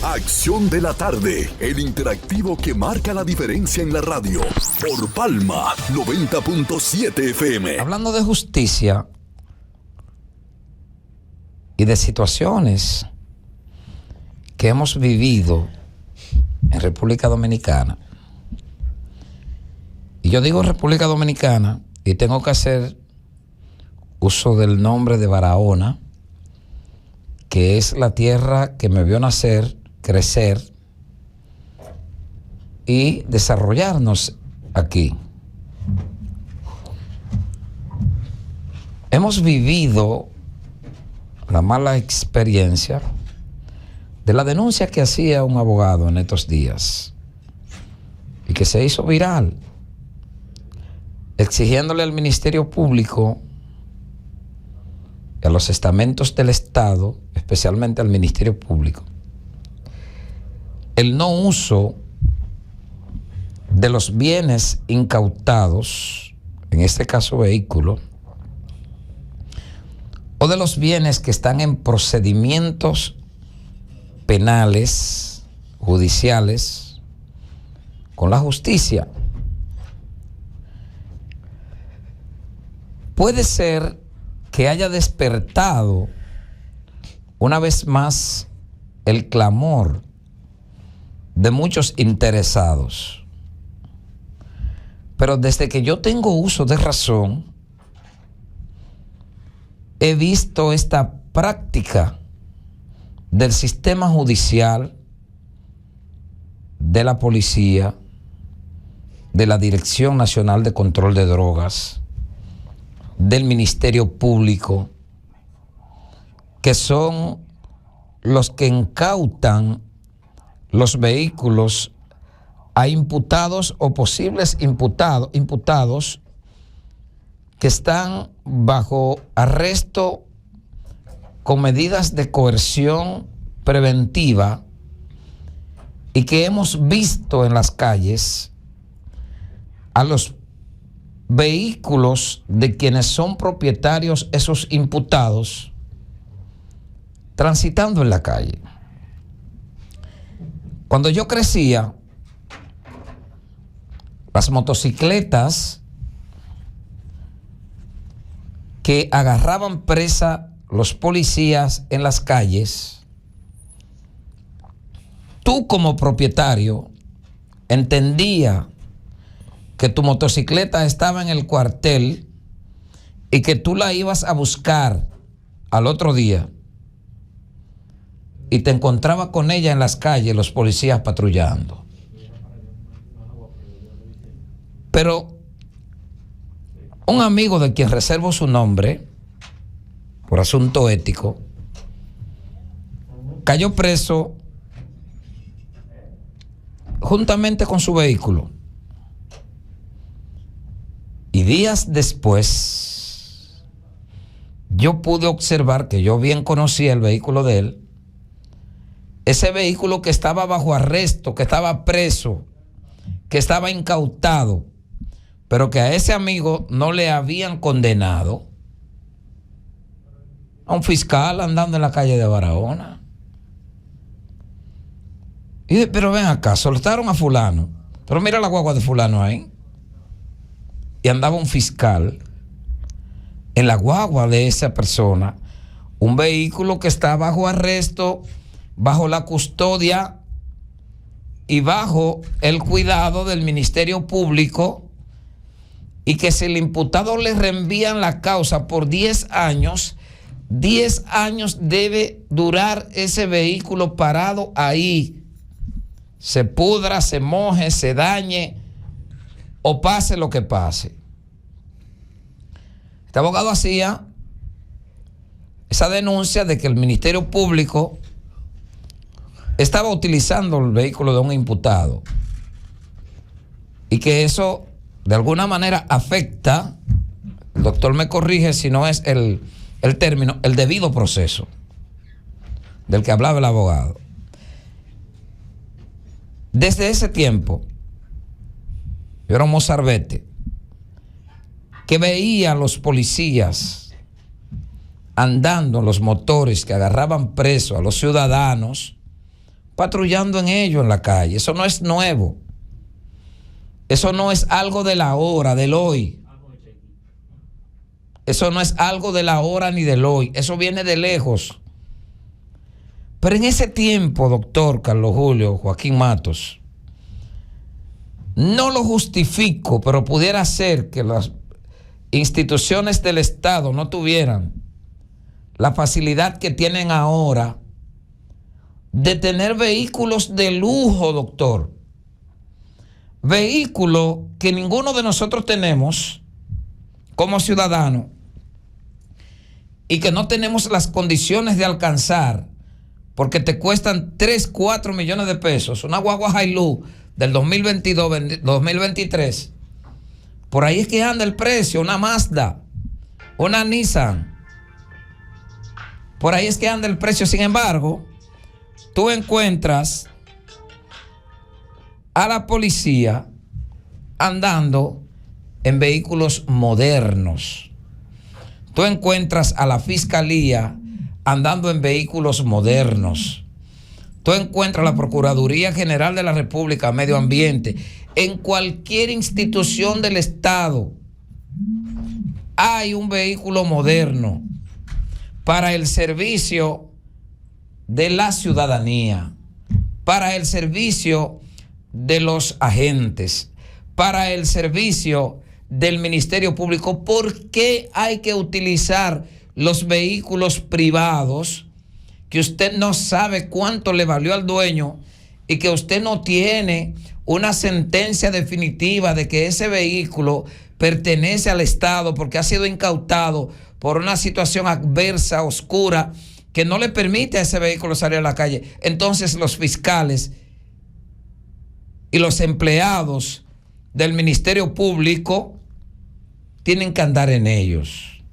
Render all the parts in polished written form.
Acción de la tarde, el interactivo que marca la diferencia en la radio. Por Palma 90.7 FM. Hablando de justicia y de situaciones que hemos vivido en República Dominicana. Y yo digo República Dominicana y tengo que hacer uso del nombre de Barahona, que es la tierra que me vio nacer, crecer y desarrollarnos aquí. Hemos vivido la mala experiencia de la denuncia que hacía un abogado en estos días y que se hizo viral, exigiéndole al Ministerio Público y a los estamentos del Estado, especialmente al Ministerio Público, el no uso de los bienes incautados, en este caso vehículo, o de los bienes que están en procedimientos penales, judiciales, con la justicia. Puede ser que haya despertado una vez más el clamor de muchos interesados. Pero desde que yo tengo uso de razón, he visto esta práctica del sistema judicial, de la policía, de la Dirección Nacional de Control de Drogas, del Ministerio Público, que son los que incautan los vehículos a imputados o posibles imputados que están bajo arresto con medidas de coerción preventiva y que hemos visto en las calles a los vehículos de quienes son propietarios esos imputados transitando en la calle. Cuando yo crecía, las motocicletas que agarraban presa los policías en las calles, tú como propietario entendía que tu motocicleta estaba en el cuartel y que tú la ibas a buscar al otro día y te encontrabas con ella en las calles, los policías patrullando. Pero un amigo de quien reservo su nombre por asunto ético cayó preso juntamente con su vehículo. Y días después, yo pude observar, que yo bien conocía el vehículo de él, ese vehículo que estaba bajo arresto, que estaba preso, que estaba incautado, pero que a ese amigo no le habían condenado, a un fiscal andando en la calle de Barahona. Pero ven acá, soltaron a fulano, pero mira la guagua de fulano ahí. Y andaba un fiscal en la guagua de esa persona, un vehículo que está bajo arresto, bajo la custodia y bajo el cuidado del Ministerio Público, y que si el imputado le reenvían la causa por 10 años, 10 años debe durar ese vehículo parado ahí, se pudra, se moje, se dañe o pase lo que pase. Este abogado hacía esa denuncia de que el Ministerio Público estaba utilizando el vehículo de un imputado y que eso de alguna manera afecta, el doctor me corrige si no es el término, el debido proceso del que hablaba el abogado. Desde ese tiempo, yo era un mozarbete que veía a los policías andando en los motores que agarraban presos a los ciudadanos patrullando en ellos en la calle. Eso no es nuevo. Eso no es algo de la hora, del hoy. Eso no es algo de la hora ni del hoy. Eso viene de lejos. Pero en ese tiempo, doctor Carlos Julio, Joaquín Matos, no lo justifico, pero pudiera ser que las instituciones del Estado no tuvieran la facilidad que tienen ahora de tener vehículos de lujo, doctor. Vehículos que ninguno de nosotros tenemos como ciudadanos y que no tenemos las condiciones de alcanzar porque te cuestan 3, 4 millones de pesos. Una guagua Hilux del 2022, 2023. Por ahí es que anda el precio. Una Mazda, una Nissan. Por ahí es que anda el precio. Sin embargo, tú encuentras a la policía andando en vehículos modernos. Tú encuentras a la fiscalía andando en vehículos modernos. Tú encuentras a la Procuraduría General de la República, Medio Ambiente, en cualquier institución del Estado hay un vehículo moderno para el servicio de la ciudadanía, para el servicio de los agentes, para el servicio del Ministerio Público. ¿Por qué hay que utilizar los vehículos privados que usted no sabe cuánto le valió al dueño y que usted no tiene una sentencia definitiva de que ese vehículo pertenece al Estado porque ha sido incautado por una situación adversa, oscura, que no le permite a ese vehículo salir a la calle? Entonces los fiscales y los empleados del Ministerio Público tienen que andar en ellos.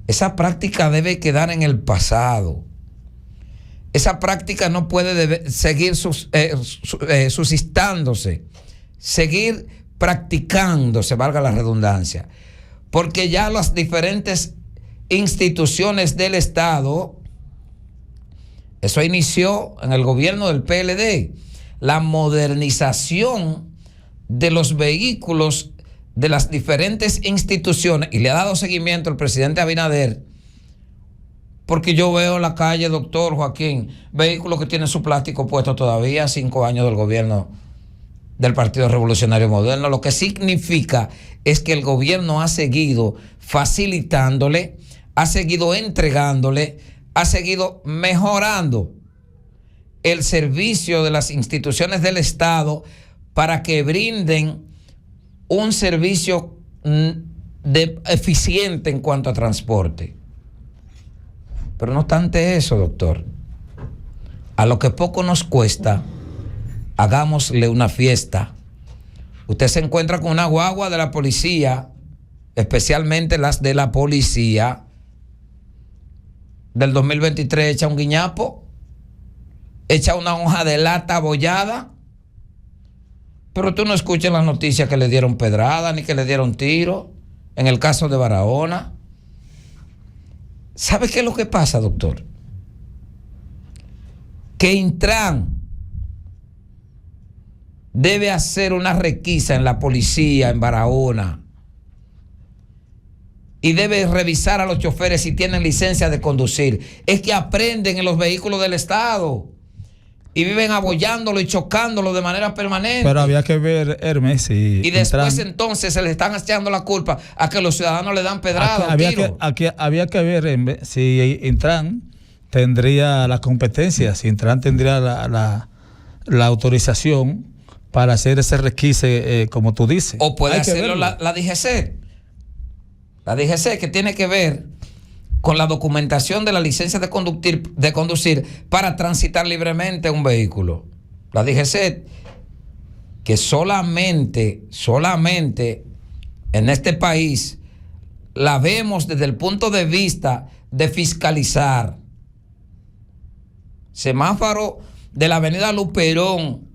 Esa práctica debe quedar en el pasado. Esa práctica no puede seguir suscitándose, seguir practicándose, valga la redundancia, porque ya las diferentes instituciones del Estado, eso inició en el gobierno del PLD, la modernización de los vehículos de las diferentes instituciones, y le ha dado seguimiento el presidente Abinader, porque yo veo en la calle, doctor Joaquín, vehículos que tienen su plástico puesto todavía, 5 años del gobierno del Partido Revolucionario Moderno. Lo que significa es que el gobierno ha seguido facilitándole, ha seguido entregándole, ha seguido mejorando el servicio de las instituciones del Estado para que brinden un servicio eficiente en cuanto a transporte. Pero no obstante eso, doctor, a lo que poco nos cuesta, hagámosle una fiesta. Usted se encuentra con una guagua de la policía, especialmente las de la policía del 2023, echa un guiñapo, echa una hoja de lata abollada, pero tú no escuchas las noticias que le dieron pedrada ni que le dieron tiro en el caso de Barahona. ¿Sabe qué es lo que pasa, doctor? Que Intran debe hacer una requisa en la policía en Barahona y debe revisar a los choferes si tienen licencia de conducir. Es que aprenden en los vehículos del Estado y viven abollándolo y chocándolo de manera permanente. Pero había que ver, Hermes, y después entonces se le están echando la culpa a que los ciudadanos le dan pedrada. Había que ver, Hermes, si Intran tendría la competencia, si Intran tendría la autorización para hacer ese requise, como tú dices. O puede hacerlo la DGC. La DGC, que tiene que ver con la documentación de la licencia de conducir para transitar libremente un vehículo. La DGC, que solamente en este país la vemos desde el punto de vista de fiscalizar. Semáforo de la avenida Luperón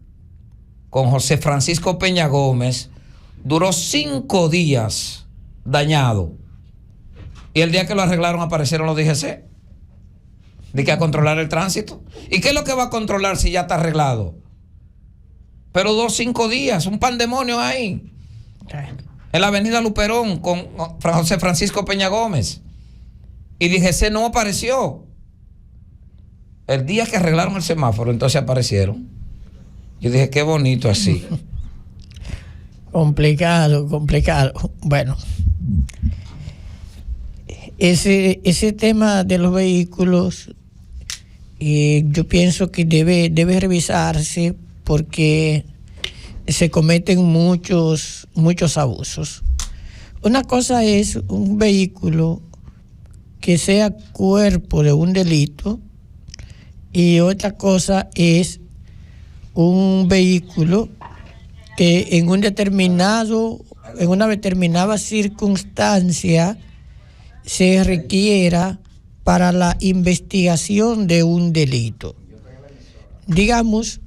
con José Francisco Peña Gómez duró 5 días dañado. Y el día que lo arreglaron aparecieron los DGC. de que a controlar el tránsito. ¿Y qué es lo que va a controlar si ya está arreglado? Pero 5 días, un pandemonio ahí. En la avenida Luperón con José Francisco Peña Gómez. Y DGC no apareció. El día que arreglaron el semáforo, entonces aparecieron. Yo dije, qué bonito así. Complicado. Bueno, ese tema de los vehículos, yo pienso que debe revisarse porque se cometen muchos abusos. Una cosa es un vehículo que sea cuerpo de un delito y otra cosa es un vehículo que en una determinada circunstancia se requiera para la investigación de un delito. Digamos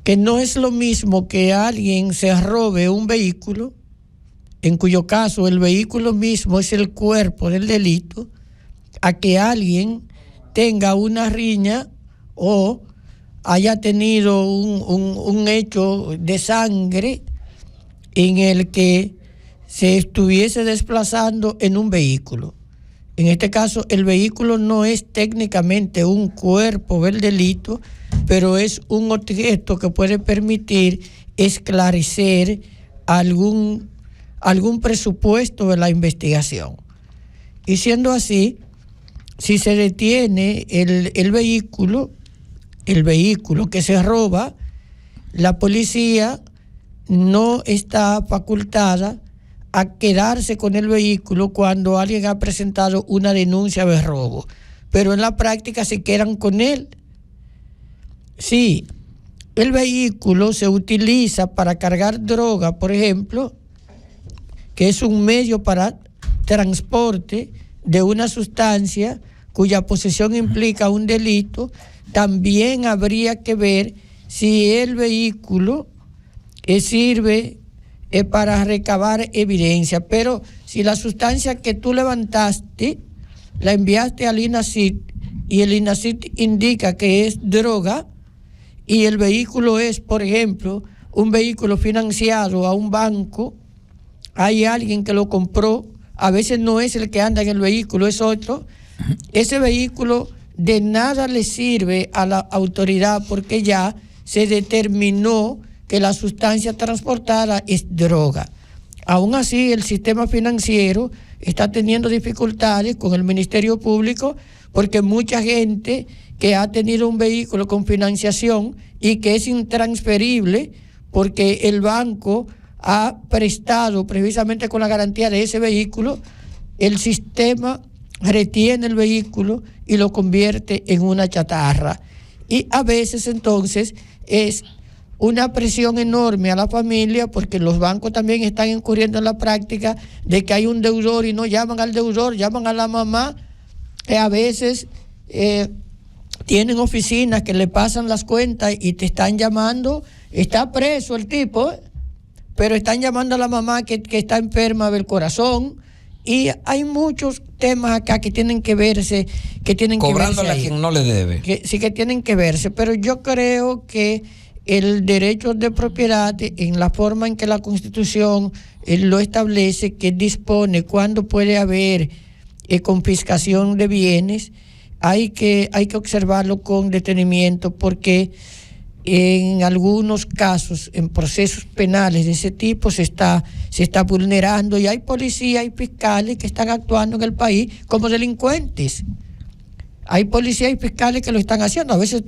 que no es lo mismo que alguien se robe un vehículo, en cuyo caso el vehículo mismo es el cuerpo del delito, a que alguien tenga una riña o haya tenido un hecho de sangre en el que se estuviese desplazando en un vehículo. En este caso, el vehículo no es técnicamente un cuerpo del delito, pero es un objeto que puede permitir esclarecer algún presupuesto de la investigación. Y siendo así, si se detiene el vehículo que se roba, la policía no está facultada a quedarse con el vehículo cuando alguien ha presentado una denuncia de robo, pero en la práctica se quedan con él. Si el vehículo se utiliza para cargar droga, por ejemplo, que es un medio para transporte de una sustancia cuya posesión implica un delito, también habría que ver si el vehículo sirve para recabar evidencia. Pero si la sustancia que tú levantaste la enviaste al INACIT y el INACIT indica que es droga y el vehículo es, por ejemplo, un vehículo financiado a un banco, hay alguien que lo compró, a veces no es el que anda en el vehículo, es otro, ese vehículo de nada le sirve a la autoridad porque ya se determinó que la sustancia transportada es droga. Aún así, el sistema financiero está teniendo dificultades con el Ministerio Público porque mucha gente que ha tenido un vehículo con financiación y que es intransferible porque el banco ha prestado precisamente con la garantía de ese vehículo, el sistema retiene el vehículo y lo convierte en una chatarra. Y a veces entonces es una presión enorme a la familia porque los bancos también están incurriendo en la práctica de que hay un deudor y no llaman al deudor, llaman a la mamá, que a veces tienen oficinas que le pasan las cuentas y te están llamando, está preso el tipo, pero están llamando a la mamá que está enferma del corazón. Y hay muchos temas acá que tienen que verse, cobrándole a quien no le debe. Sí, que tienen que verse, pero yo creo que el derecho de propiedad, en la forma en que la Constitución lo establece, que dispone cuándo puede haber confiscación de bienes, hay que observarlo con detenimiento porque en algunos casos, en procesos penales de ese tipo, se está vulnerando y hay policías y fiscales que están actuando en el país como delincuentes. Hay policías y fiscales que lo están haciendo. A veces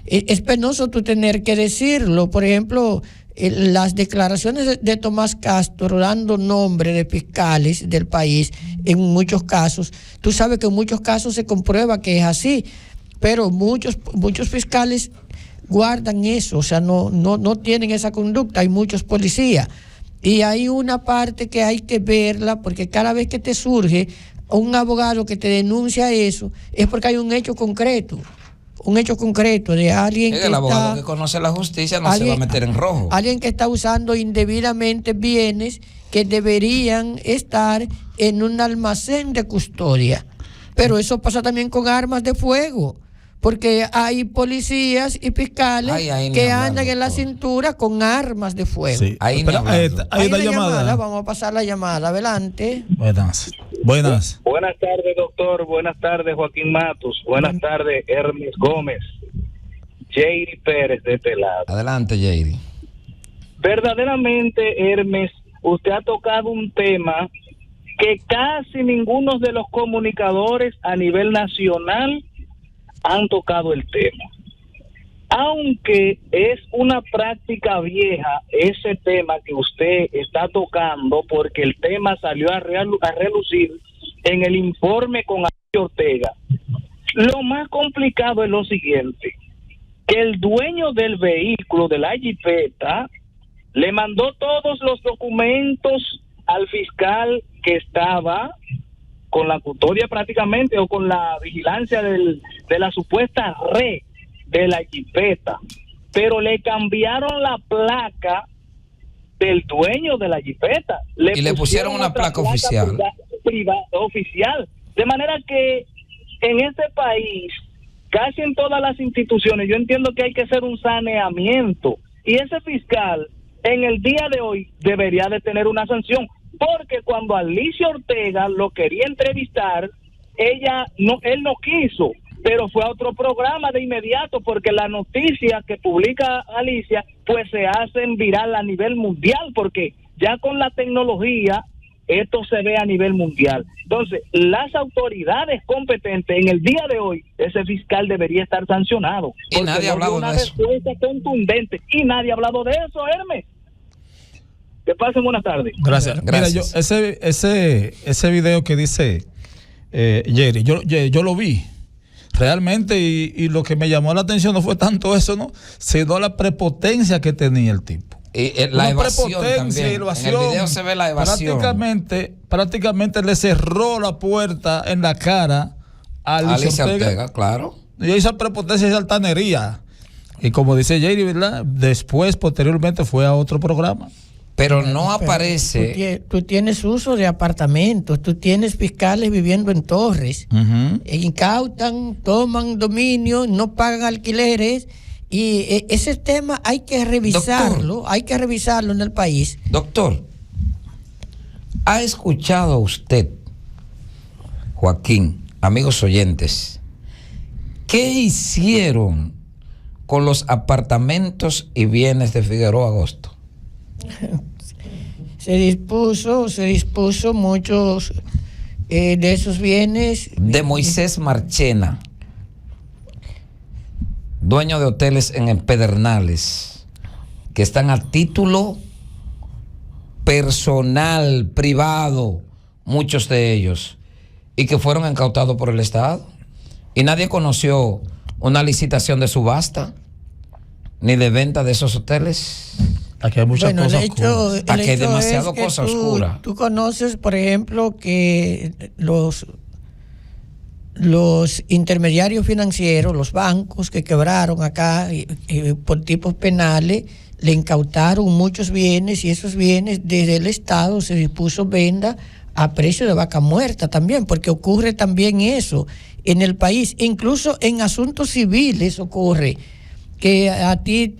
es penoso tú tener que decirlo. Por ejemplo, las declaraciones de Tomás Castro dando nombre de fiscales del país, en muchos casos, tú sabes que en muchos casos se comprueba que es así, pero muchos fiscales guardan eso, o sea, no tienen esa conducta. Hay muchos policías y hay una parte que hay que verla porque cada vez que te surge un abogado que te denuncia eso es porque hay un hecho concreto de alguien que el abogado que conoce la justicia no se va a meter en rojo. Alguien que está usando indebidamente bienes que deberían estar en un almacén de custodia. Pero eso pasa también con armas de fuego, porque hay policías y fiscales que andan en la cintura con armas de fuego. Sí. Ahí hay una llamada. Vamos a pasar la llamada. Adelante. Buenas. Buenas tardes, doctor. Buenas tardes, Joaquín Matus. Buenas tardes, Hermes Gómez. Jayri Pérez de este lado. Adelante, Jayri. Verdaderamente, Hermes, usted ha tocado un tema que casi ninguno de los comunicadores a nivel nacional han tocado el tema. Aunque es una práctica vieja ese tema que usted está tocando, porque el tema salió a relucir en el informe con Ortega. Lo más complicado es lo siguiente, que el dueño del vehículo, de la jipeta, le mandó todos los documentos al fiscal que estaba con la custodia prácticamente, o con la vigilancia de la supuesta red de la jipeta, pero le cambiaron la placa del dueño de la jipeta. Le pusieron una placa oficial. Oficial. De manera que en este país, casi en todas las instituciones, yo entiendo que hay que hacer un saneamiento, y ese fiscal en el día de hoy debería de tener una sanción, porque cuando Alicia Ortega lo quería entrevistar, él no quiso, pero fue a otro programa de inmediato, porque la noticia que publica Alicia pues se hacen viral a nivel mundial, porque ya con la tecnología esto se ve a nivel mundial. Entonces, las autoridades competentes en el día de hoy, ese fiscal debería estar sancionado. Y nadie ha hablado de eso. Respuesta contundente, y nadie ha hablado de eso, Hermes. Que pasen buenas tardes. Gracias. Mira, ese video que dice Jerry, yo lo vi realmente, y lo que me llamó la atención no fue tanto eso, ¿no?, sino la prepotencia que tenía el tipo. La evasión también. En el video se ve la evasión. Prácticamente le cerró la puerta en la cara a Alicia Ortega, claro. Y esa prepotencia y esa altanería. Y como dice Jerry, ¿verdad?, después, posteriormente, fue a otro programa. Pero no aparece. Tú tienes uso de apartamentos, tú tienes fiscales viviendo en torres, incautan, toman dominio, no pagan alquileres, y ese tema hay que revisarlo, en el país. Doctor, ¿ha escuchado usted, Joaquín, amigos oyentes, qué hicieron con los apartamentos y bienes de Figueroa Agosto? Se dispuso muchos de esos bienes. De Moisés Marchena, dueño de hoteles en Pedernales, que están a título personal, privado, muchos de ellos, y que fueron incautados por el Estado. Y nadie conoció una licitación de subasta ni de venta de esos hoteles. Aquí hay muchas cosas oscuras. Aquí hay demasiado cosa oscura. Tú conoces, por ejemplo, que los intermediarios financieros, los bancos que quebraron acá por tipos penales, le incautaron muchos bienes, y esos bienes desde el Estado se dispuso venda a precio de vaca muerta también, porque ocurre también eso en el país. Incluso en asuntos civiles ocurre que a ti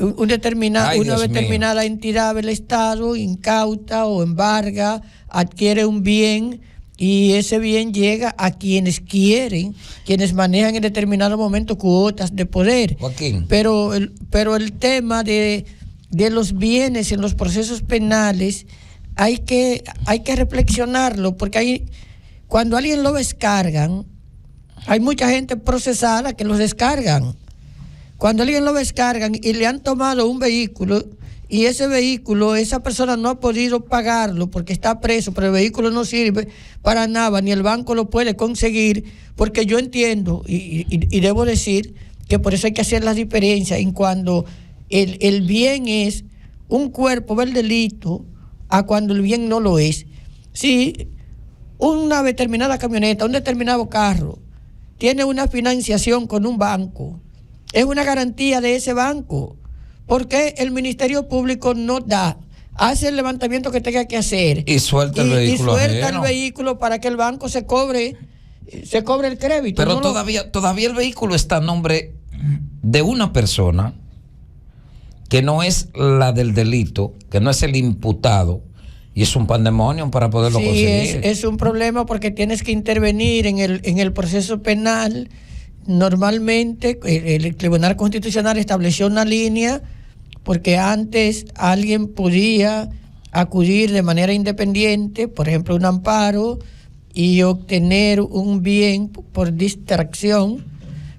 una determinada entidad del Estado incauta o embarga, adquiere un bien, y ese bien llega a quienes quieren, quienes manejan en determinado momento cuotas de poder. Joaquín. Pero el tema de los bienes en los procesos penales hay que reflexionarlo, porque cuando a alguien lo descargan, hay mucha gente procesada que los descargan. Cuando a alguien lo descargan y le han tomado un vehículo, y ese vehículo, esa persona no ha podido pagarlo porque está preso, pero el vehículo no sirve para nada, ni el banco lo puede conseguir, porque yo entiendo y debo decir que por eso hay que hacer la diferencia en cuando el bien es un cuerpo del delito a cuando el bien no lo es. Si una determinada camioneta, un determinado carro tiene una financiación con un banco, es una garantía de ese banco. ¿Por qué el Ministerio Público no hace el levantamiento que tenga que hacer y suelta el vehículo el vehículo para que el banco se cobre se cobra el crédito. Pero no todavía el vehículo está a nombre de una persona que no es la del delito, que no es el imputado, y es un pandemonio para poderlo conseguir. Es un problema porque tienes que intervenir en el proceso penal. Normalmente el Tribunal Constitucional estableció una línea porque antes alguien podía acudir de manera independiente, por ejemplo un amparo, y obtener un bien por distracción,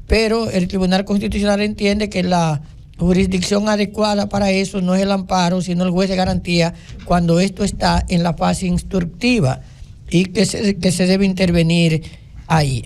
pero el Tribunal Constitucional entiende que la jurisdicción adecuada para eso no es el amparo, sino el juez de garantía cuando esto está en la fase instructiva y que se debe intervenir ahí.